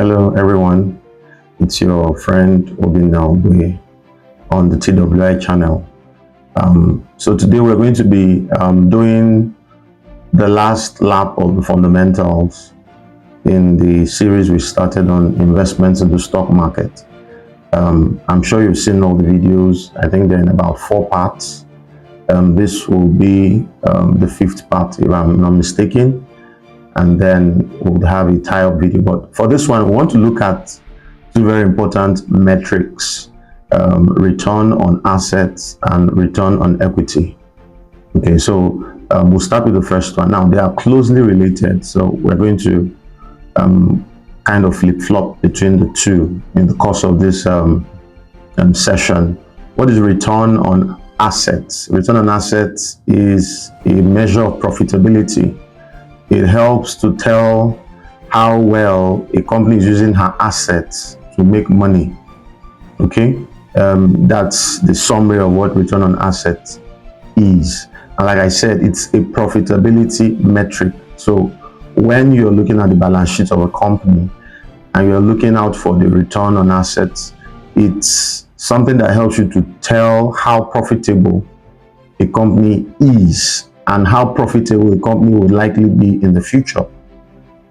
Hello everyone, it's your friend Obinna Ogbue on the TWI channel. So today we're going to be doing the last lap of the fundamentals in the series we started on investments in the stock market. I'm sure you've seen all the videos. I think they're in about 4 parts. This will be the 5th part if I'm not mistaken. And then we'll have a tie-up video. But for this one, we want to look at 2 very important metrics, return on assets and return on equity. Okay, so we'll start with the first one. Now, they are closely related, so we're going to kind of flip-flop between the two in the course of this session. What is return on assets? Return on assets is a measure of profitability. It helps to tell how well a company is using her assets to make money. Okay, that's the summary of what return on assets is. And like I said, it's a profitability metric. So when you're looking at the balance sheet of a company and you're looking out for the return on assets, it's something that helps you to tell how profitable a company is and how profitable a company would likely be in the future.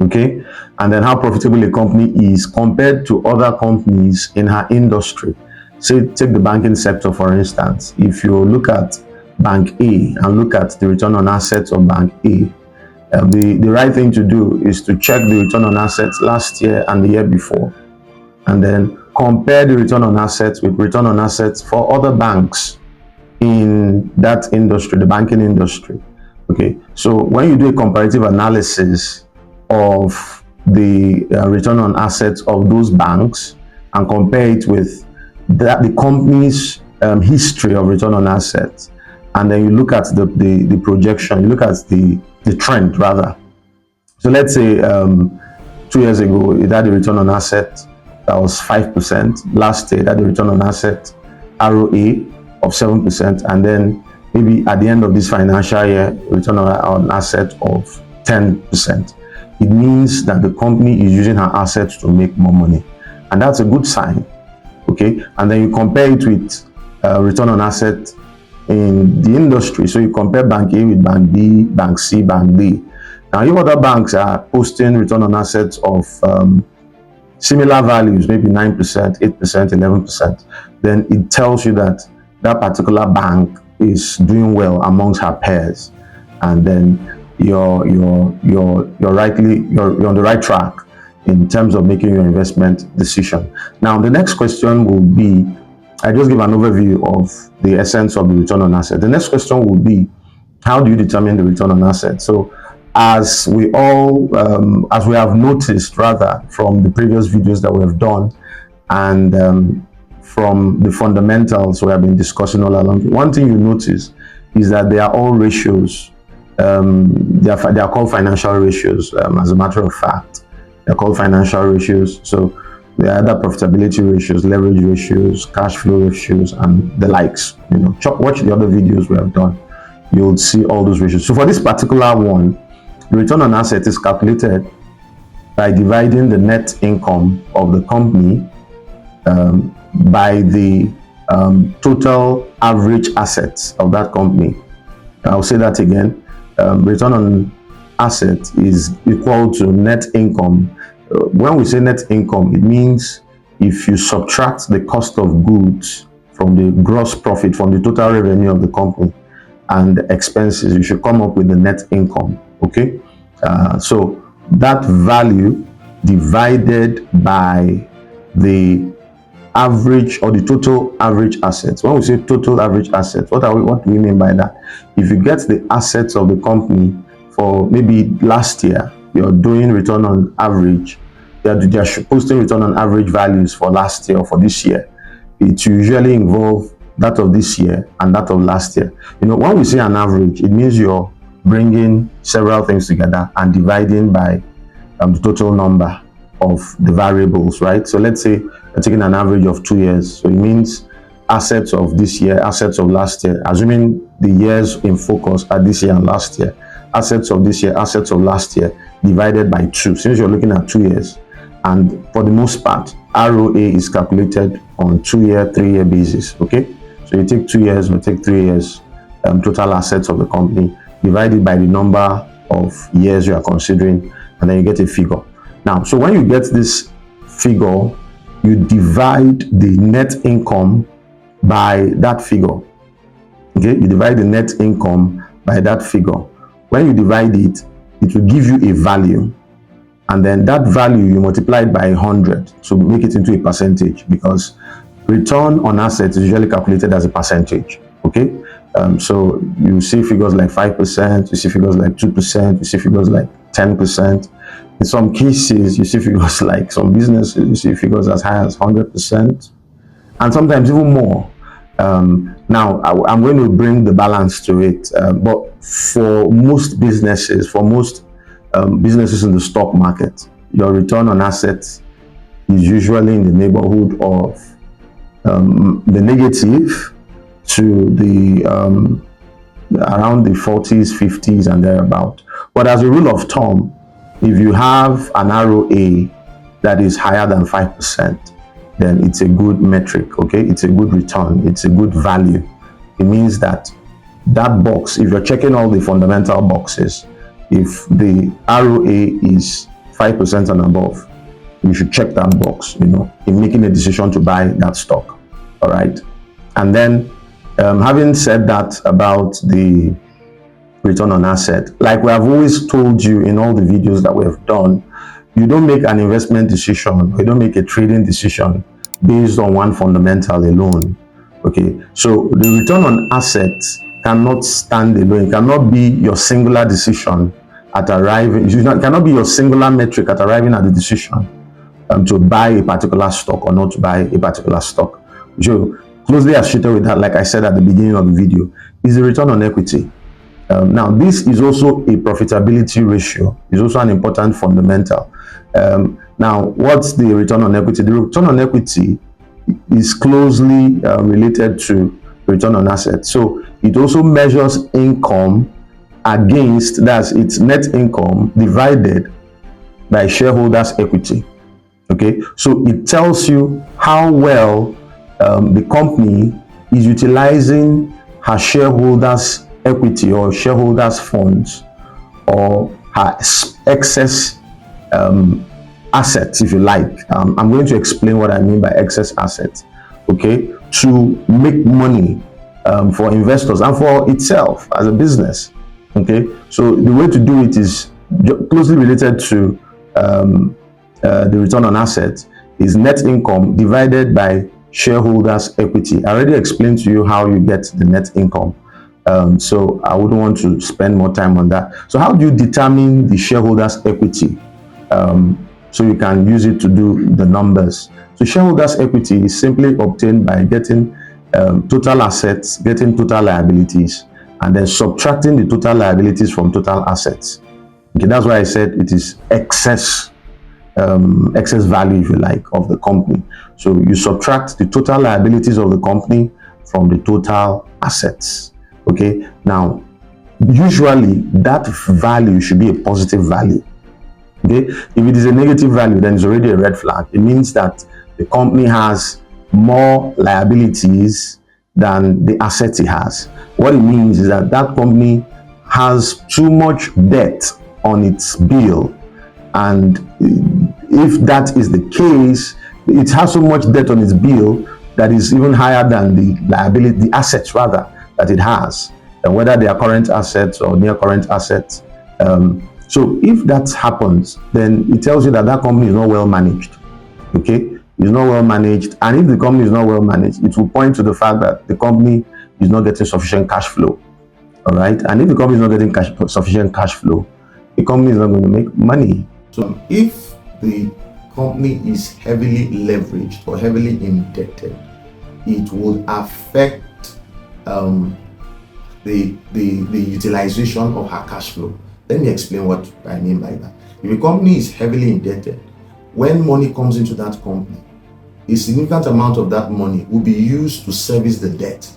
Okay, and then how profitable a company is compared to other companies in her industry. Say, take the banking sector for instance. If you look at Bank A and look at the return on assets of Bank A, the right thing to do is to check the return on assets last year and the year before, and then compare the return on assets with return on assets for other banks in that industry, the banking industry. Okay, so when you do a comparative analysis of the return on assets of those banks and compare it with the company's history of return on assets, and then you look at the projection, you look at the trend rather. So let's say 2 years ago it had a return on assets that was 5%. Last year it had a return on assets ROA of 7%, and then maybe at the end of this financial year, return on assets of 10%. It means that the company is using her assets to make more money, and that's a good sign. Okay, and then you compare it with return on assets in the industry. So you compare Bank A with Bank B, Bank C, Bank D. Now, if other banks are posting return on assets of similar values, maybe 9%, 8%, 11%, then it tells you that that particular bank is doing well amongst her peers, and then you're on the right track in terms of making your investment decision. Now, the next question will be, I just give an overview of the essence of the return on asset. The next question will be, how do you determine the return on asset? So as we have noticed rather from the previous videos that we have done, and from the fundamentals we have been discussing all along, one thing you notice is that they are all ratios. They are called financial ratios. As a matter of fact, they're called financial ratios. So they are either profitability ratios, leverage ratios, cash flow ratios, and the likes. You know, watch the other videos we have done. You'll see all those ratios. So for this particular one, the return on asset is calculated by dividing the net income of the company by the total average assets of that company. I'll say that again. Return on asset is equal to net income. When we say net income, it means if you subtract the cost of goods from the gross profit, from the total revenue of the company and the expenses, you should come up with the net income. Okay, so that value divided by the average or the total average assets. When we say total average assets, what do we mean by that? If you get the assets of the company for maybe last year, you're doing return on average, they're posting return on average values for last year or for this year. It usually involve that of this year and that of last year. You know, when we say an average, it means you're bringing several things together and dividing by the total number of the variables, right? So let's say you're taking an average of 2 years. So it means assets of this year, assets of last year, assuming the years in focus are this year and last year, assets of this year, assets of last year, divided by 2, since you're looking at 2 years. And for the most part, ROA is calculated on 2-year, 3-year basis. Okay, so you take 2 years or take 3 years total assets of the company, divide it by the number of years you are considering, and then you get a figure. Now, so when you get this figure, you divide the net income by that figure. Okay, you divide the net income by that figure. When you divide it, it will give you a value, and then that value you multiply it by 100 to make it into a percentage, because return on assets is usually calculated as a percentage. Okay, so you see figures like 5%, you see figures like 2%, you see figures like 10%. In some cases, you see figures like some businesses, you see figures as high as 100%, and sometimes even more. Now, I'm going to bring the balance to it, but for most businesses, businesses in the stock market, your return on assets is usually in the neighborhood of the negative to the around the 40s, 50s, and thereabout. But as a rule of thumb, if you have an ROA that is higher than 5%, then it's a good metric. Okay, it's a good return, it's a good value. It means that box, if you're checking all the fundamental boxes, if the ROA is 5% and above, you should check that box, in making a decision to buy that stock. All right. And then having said that about the return on asset, like we have always told you in all the videos that we have done, you don't make an investment decision, you don't make a trading decision based on one fundamental alone. Okay, so the return on assets cannot stand alone. It cannot be your singular decision at arriving. It cannot be your singular metric at arriving at the decision to buy a particular stock or not to buy a particular stock. So closely associated with that, like I said at the beginning of the video, is the return on equity. Now, this is also a profitability ratio. It's also an important fundamental. Now, what's the return on equity? The return on equity is closely related to return on assets. So it also measures income against, that's its net income divided by shareholders' equity. Okay, so it tells you how well the company is utilizing her shareholders' equity or shareholders' funds, or her excess assets, if you like. I'm going to explain what I mean by excess assets, okay, to make money for investors and for itself as a business. Okay, so the way to do it is closely related to the return on assets, is net income divided by shareholders' equity. I already explained to you how you get the net income, so I wouldn't want to spend more time on that. So how do you determine the shareholders' equity? So you can use it to do the numbers. So shareholders' equity is simply obtained by getting total assets, getting total liabilities, and then subtracting the total liabilities from total assets. Okay, that's why I said it is excess value, if you like, of the company. So you subtract the total liabilities of the company from the total assets. Okay, now usually that value should be a positive value. Okay, if it is a negative value, then it's already a red flag. It means that the company has more liabilities than the assets it has. What it means is that that company has too much debt on its bill, and if that is the case, it has so much debt on its bill that is even higher than the liability, the assets rather, that it has, and whether they are current assets or near current assets. So if that happens, then it tells you that that company is not well managed. Okay, it's not well managed, and if the company is not well managed, it will point to the fact that the company is not getting sufficient cash flow. All right, and if the company is not getting sufficient cash flow, the company is not going to make money. So if the company is heavily leveraged or heavily indebted, it will affect the utilization of her cash flow. Let me explain what I mean by that. If a company is heavily indebted, when money comes into that company, a significant amount of that money will be used to service the debt.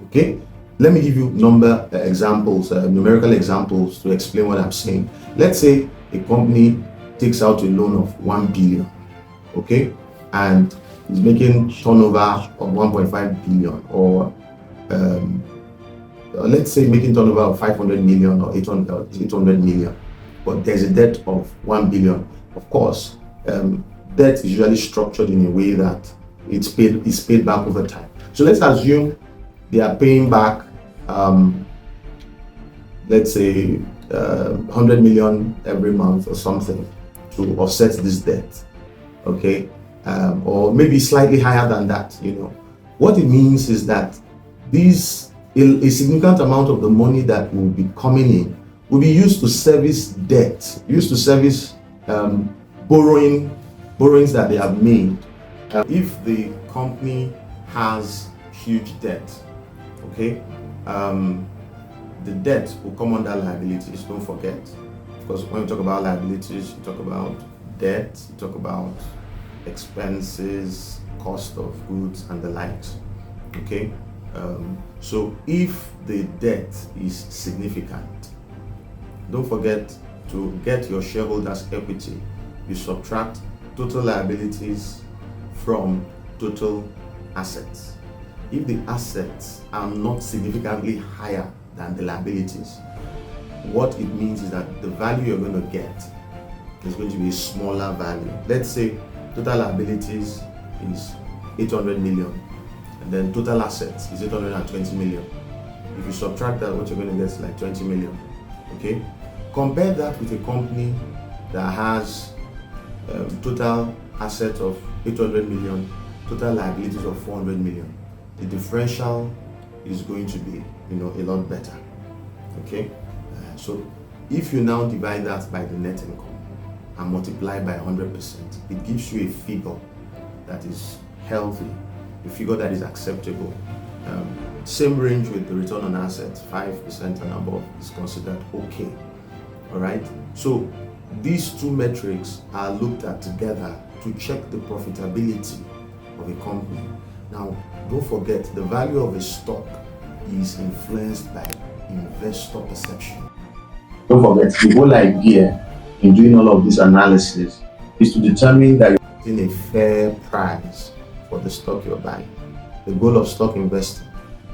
Okay, let me give you numerical examples to explain what I'm saying. Let's say a company takes out a loan of 1 billion, okay, and is making turnover of 1.5 billion, or let's say making turnover of 500 million or 800 million, but there's a debt of 1 billion. Of course, debt is usually structured in a way that it's paid back over time. So let's assume they are paying back, let's say 100 million every month or something to offset this debt, okay, or maybe slightly higher than that. What it means is that a significant amount of the money that will be coming in will be used to service debt, used to service borrowings that they have made. If the company has huge debt, okay, the debt will come under liabilities. Don't forget, because when you talk about liabilities, you talk about debt, you talk about expenses, cost of goods, and the likes. Okay, so if the debt is significant, don't forget to get your shareholders' equity. You subtract total liabilities from total assets. If the assets are not significantly higher than the liabilities, what it means is that the value you're going to get is going to be a smaller value. Let's say total liabilities is 800 million, and then total assets is 820 million. If you subtract that, what you're going to get is like 20 million. Okay, compare that with a company that has total assets of 800 million, total liabilities of 400 million. The differential is going to be, a lot better. Okay, so if you now divide that by the net income and multiply by 100%, it gives you a figure that is healthy, a figure that is acceptable. Same range with the return on assets, 5% and above is considered okay. All right, so these two metrics are looked at together to check the profitability of a company. Now, don't forget, the value of a stock is influenced by investor perception. Don't forget, the whole idea in doing all of this analysis is to determine that you're getting a fair price for the stock you're buying. The goal of stock investing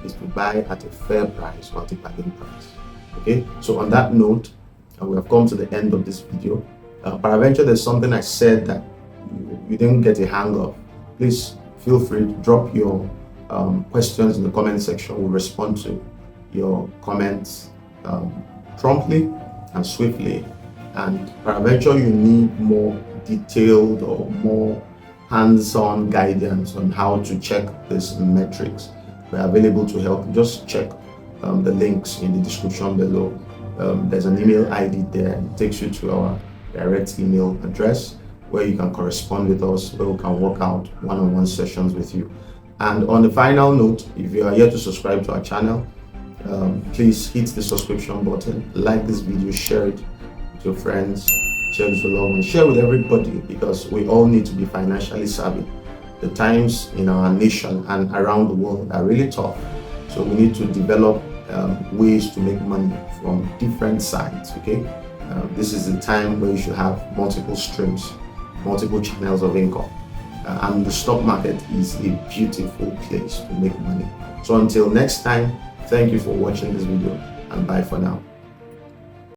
is to buy at a fair price, not a bargain price. Okay, so on that note, we have come to the end of this video. Peradventure, there's something I said that you didn't get a hang of. Please feel free to drop your questions in the comment section. We'll respond to your comments promptly and swiftly. And peradventure, you need more detailed or more hands-on guidance on how to check these metrics. We're available to help. Just check the links in the description below. There's an email ID there. It takes you to our direct email address where you can correspond with us, where we can work out one-on-one sessions with you. And on the final note, if you are yet to subscribe to our channel, please hit the subscription button, like this video, share it with your friends, share it with your loved ones, share with everybody, because we all need to be financially savvy. The times in our nation and around the world are really tough, so we need to develop ways to make money from different sides. Okay, this is the time where you should have multiple streams, multiple channels of income, and the stock market is a beautiful place to make money. So until next time, thank you for watching this video, and bye for now.